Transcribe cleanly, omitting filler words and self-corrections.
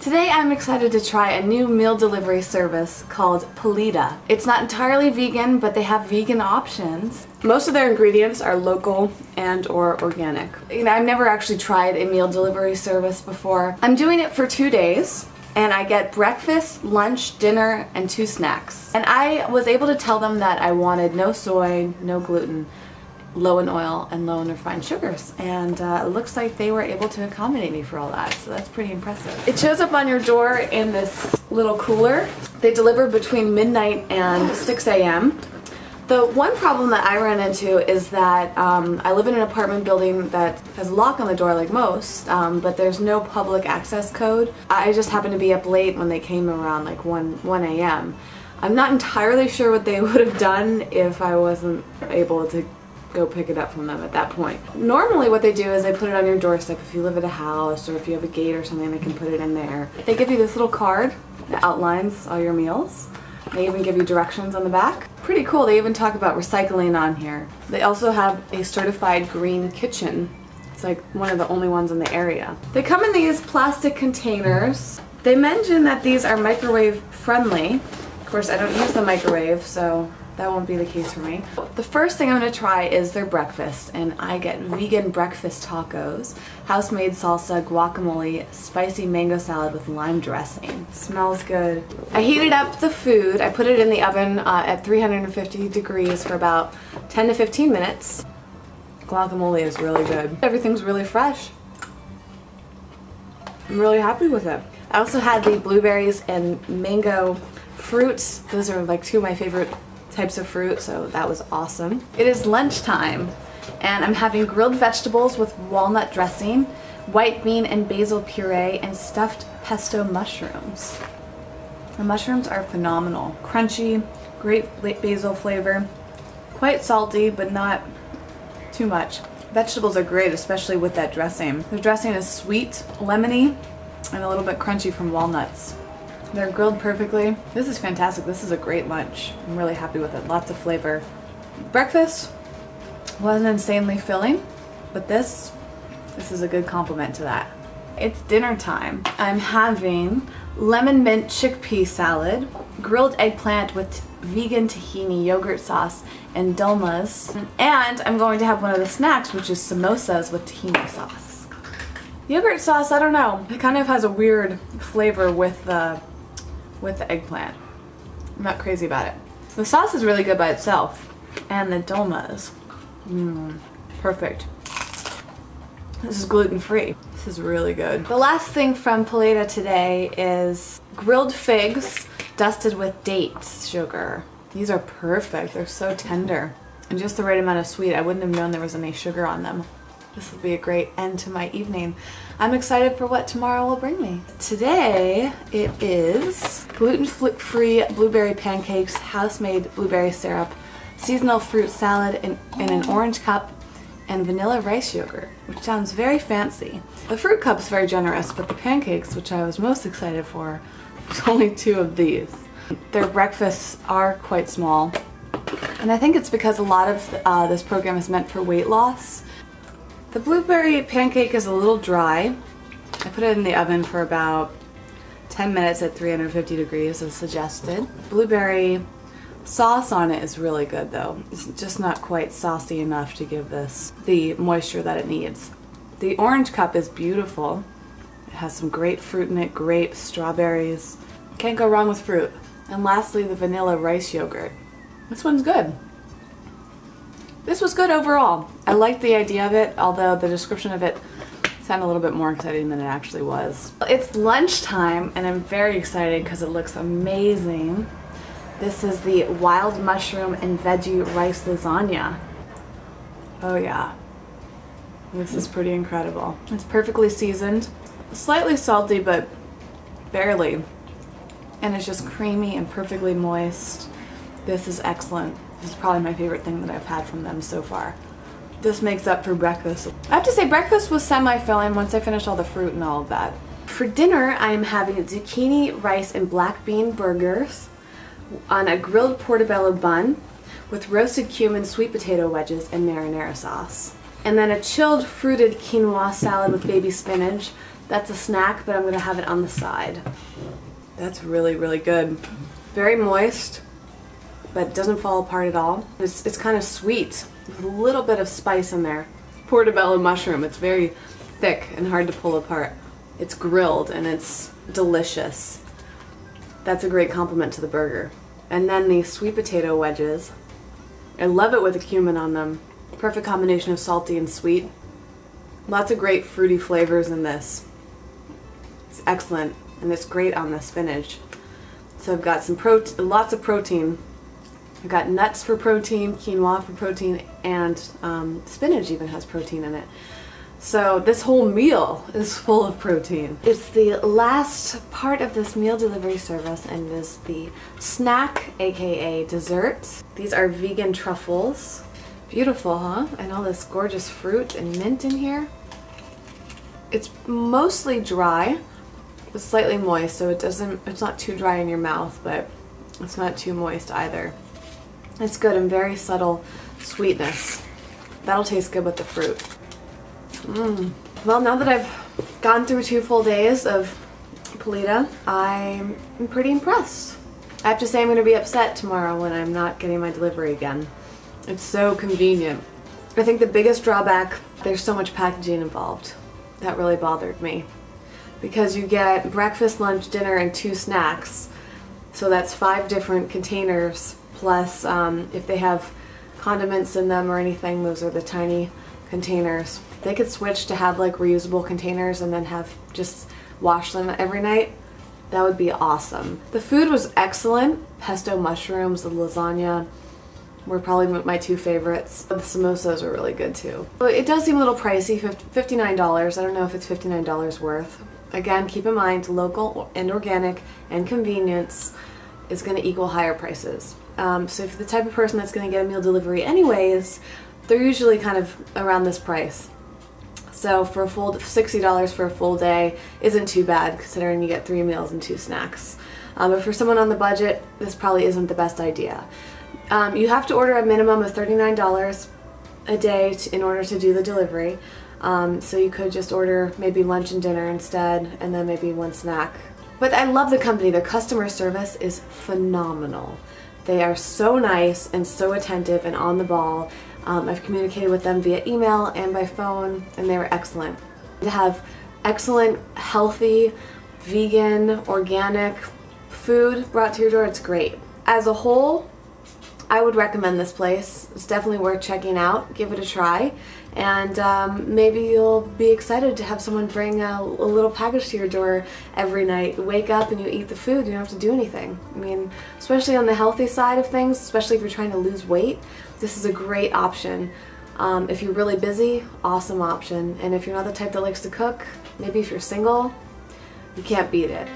Today I'm excited to try a new meal delivery service called Paleta. It's not entirely vegan, but they have vegan options. Most of their ingredients are local and or organic. You know, I've never actually tried a meal delivery service before. I'm doing it for 2 days. And I get breakfast, lunch, dinner, and 2 snacks. And I was able to tell them that I wanted no soy, no gluten, low in oil, and low in refined sugars. And it looks like they were able to accommodate me for all that, so that's pretty impressive. It shows up on your door in this little cooler. They deliver between midnight and 6 a.m. The one problem that I ran into is that I live in an apartment building that has a lock on the door like most, but there's no public access code. I just happened to be up late when they came around like 1 a.m. I'm not entirely sure what they would have done if I wasn't able to go pick it up from them at that point. Normally what they do is they put it on your doorstep if you live at a house or if you have a gate or something, they can put it in there. They give you this little card that outlines all your meals. They even give you directions on the back. Pretty cool. They even talk about recycling on here. They also have a certified green kitchen. It's like one of the only ones in the area. They come in these plastic containers. They mention that these are microwave friendly. Of course, I don't use the microwave, so that won't be the case for me. The first thing I'm going to try is their breakfast, and I get vegan breakfast tacos, house-made salsa, guacamole, spicy mango salad with lime dressing. Smells good. I heated up the food. I put it in the oven at 350 degrees for about 10 to 15 minutes. Guacamole is really good. Everything's really fresh. I'm really happy with it. I also had the blueberries and mango fruits. Those are like 2 of my favorite types of fruit, so that was awesome. It is lunchtime and I'm having grilled vegetables with walnut dressing, white bean and basil puree, and stuffed pesto mushrooms. The mushrooms are phenomenal. Crunchy, great basil flavor, quite salty but not too much. Vegetables are great, especially with that dressing. The dressing is sweet, lemony, and a little bit crunchy from walnuts. They're grilled perfectly. This is fantastic. This is a great lunch. I'm really happy with it. Lots of flavor. Breakfast wasn't insanely filling, but this is a good complement to that. It's dinner time. I'm having lemon mint chickpea salad, grilled eggplant with vegan tahini yogurt sauce and dolmas, and I'm going to have one of the snacks, which is samosas with tahini sauce. Yogurt sauce, I don't know. It kind of has a weird flavor with the eggplant. I'm not crazy about it. The sauce is really good by itself. And the dolmas. Perfect. This is gluten-free. This is really good. The last thing from Paleta today is grilled figs dusted with dates sugar. These are perfect. They're so tender. And just the right amount of sweet. I wouldn't have known there was any sugar on them. This will be a great end to my evening. I'm excited for what tomorrow will bring me. Today it is gluten-free blueberry pancakes, house-made blueberry syrup, seasonal fruit salad in an orange cup, and vanilla rice yogurt, which sounds very fancy. The fruit cup's very generous, but the pancakes, which I was most excited for, there's only 2 of these. Their breakfasts are quite small, and I think it's because a lot of this program is meant for weight loss. The blueberry pancake is a little dry. I put it in the oven for about 10 minutes at 350 degrees as suggested. Blueberry sauce on it is really good though. It's just not quite saucy enough to give this the moisture that it needs. The orange cup is beautiful. It has some great fruit in it, grapes, strawberries. Can't go wrong with fruit. And lastly, the vanilla rice yogurt. This one's good. This was good overall. I liked the idea of it, although the description of it sounded a little bit more exciting than it actually was. It's lunchtime and I'm very excited because it looks amazing. This is the wild mushroom and veggie rice lasagna. Oh yeah. This is pretty incredible. It's perfectly seasoned, slightly salty but barely. And it's just creamy and perfectly moist. This is excellent. This is probably my favorite thing that I've had from them so far. This makes up for breakfast. I have to say breakfast was semi-filling once I finished all the fruit and all of that. For dinner, I am having zucchini, rice, and black bean burgers on a grilled portobello bun with roasted cumin, sweet potato wedges, and marinara sauce. And then a chilled fruited quinoa salad with baby spinach, That's a snack, but I'm gonna have it on the side. That's really, really good. Very moist, but doesn't fall apart at all. It's kind of sweet, with a little bit of spice in there. Portobello mushroom, it's very thick and hard to pull apart. It's grilled and it's delicious. That's a great compliment to the burger. And then the sweet potato wedges. I love it with the cumin on them. Perfect combination of salty and sweet. Lots of great fruity flavors in this. It's excellent, and it's great on the spinach. So I've got some lots of protein. I've got nuts for protein, quinoa for protein, and spinach even has protein in it. So this whole meal is full of protein. It's the last part of this meal delivery service, and it is the snack, aka dessert. These are vegan truffles. Beautiful, huh? And all this gorgeous fruit and mint in here. It's mostly dry, but slightly moist, so it's not too dry in your mouth, but it's not too moist either. It's good and very subtle sweetness. That'll taste good with the fruit. Well, now that I've gone through 2 full days of Paleta, I'm pretty impressed. I have to say I'm going to be upset tomorrow when I'm not getting my delivery again. It's so convenient. I think the biggest drawback, there's so much packaging involved. That really bothered me. Because you get breakfast, lunch, dinner, and 2 snacks. So that's 5 different containers, plus if they have condiments in them or anything, those are the tiny containers. They could switch to have like reusable containers and then have just wash them every night. That would be awesome. The food was excellent. Pesto mushrooms, the lasagna were probably my 2 favorites. The samosas were really good too. But it does seem a little pricey, $59. I don't know if it's $59 worth. Again, keep in mind local and organic and convenience is going to equal higher prices. So if you're the type of person that's going to get a meal delivery anyways, they're usually kind of around this price. So for a full $60 for a full day isn't too bad considering you get 3 meals and 2 snacks. But for someone on the budget, this probably isn't the best idea. You have to order a minimum of $39 a day in order to do the delivery. So you could just order maybe lunch and dinner instead, and then maybe 1 snack. But I love the company. Their customer service is phenomenal. They are so nice and so attentive and on the ball. I've communicated with them via email and by phone, and they were excellent. To have excellent, healthy, vegan, organic food brought to your door, it's great. As a whole, I would recommend this place. It's definitely worth checking out. Give it a try, and maybe you'll be excited to have someone bring a little package to your door every night. You wake up and you eat the food. You don't have to do anything. I mean, especially on the healthy side of things, especially if you're trying to lose weight, this is a great option. If you're really busy, awesome option. And if you're not the type that likes to cook, maybe if you're single, you can't beat it.